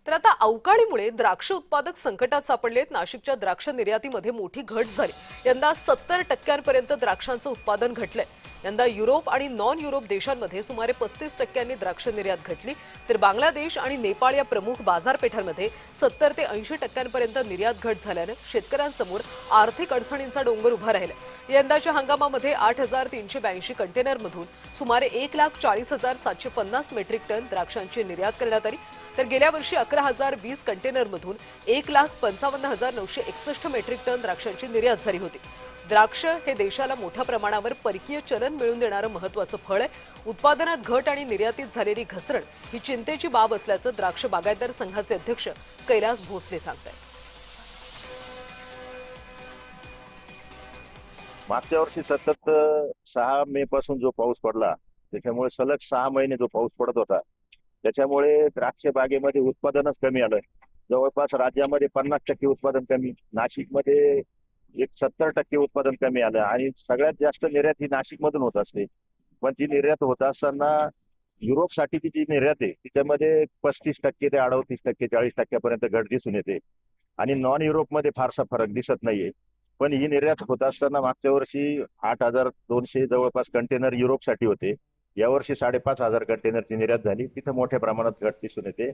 तर आता अवकाळीमुळे द्राक्ष उत्पादक संकटात सापडलेत. नाशिकच्या द्राक्ष निर्यातीमध्ये मोठी घट झाली. यंदा 70% द्राक्षांचं उत्पादन घटलंय. यंदा युरोप आणि नॉन युरोप देशांमध्ये सुमारे 35% द्राक्ष निर्यात घटली. तर बांगलादेश आणि नेपाळ या प्रमुख बाजारपेठांमध्ये 70 ते 80% निर्यात घट झाल्यानं शेतकऱ्यांसमोर आर्थिक अडचणींचा डोंगर उभा राहिला. यंदाच्या हंगामामध्ये 8,382 कंटेनरमधून सुमारे 1,40,750 मेट्रिक टन द्राक्षांची निर्यात करण्यात आली. तर गेल्या वर्षी 11,020 कंटेनरमधून 1,55,961 मेट्रिक टन द्राक्षांची निर्यात झाली होती. द्राक्ष हे देशाला मोठ्या प्रमाणावर परकीय चलन मिळवून देणारं महत्त्वाचं फळ आहे. उत्पादनात घट आणि निर्यातीत झालेली घसरण ही चिंतेची बाब असल्याचं द्राक्ष बागायतदार संघाचे अध्यक्ष कैलास भोसले सांगतायत. मागच्या वर्षी सतत 6 मे पासून जो पाऊस पडला, त्याच्यामुळे सलग 6 महिने जो पाऊस पडत होता, त्याच्यामुळे द्राक्ष बागेमध्ये उत्पादनच कमी आलं. जवळपास राज्यामध्ये 50% उत्पादन कमी, नाशिकमध्ये 70% उत्पादन कमी आलं आणि सगळ्यात जास्त निर्यात ही नाशिकमधून होत असते. पण ती निर्यात होत असताना युरोपसाठीची जी निर्यात आहे तिच्यामध्ये 35% ते 38%, 40% घट दिसून येते आणि नॉन युरोपमध्ये फारसा फरक दिसत नाहीये. पण ही निर्यात होत असताना मागच्या वर्षी 8,200 जवळपास कंटेनर युरोपसाठी होते. यावर्षी 5,500 कंटेनरची निर्यात झाली. तिथे मोठ्या प्रमाणात घट दिसून येते.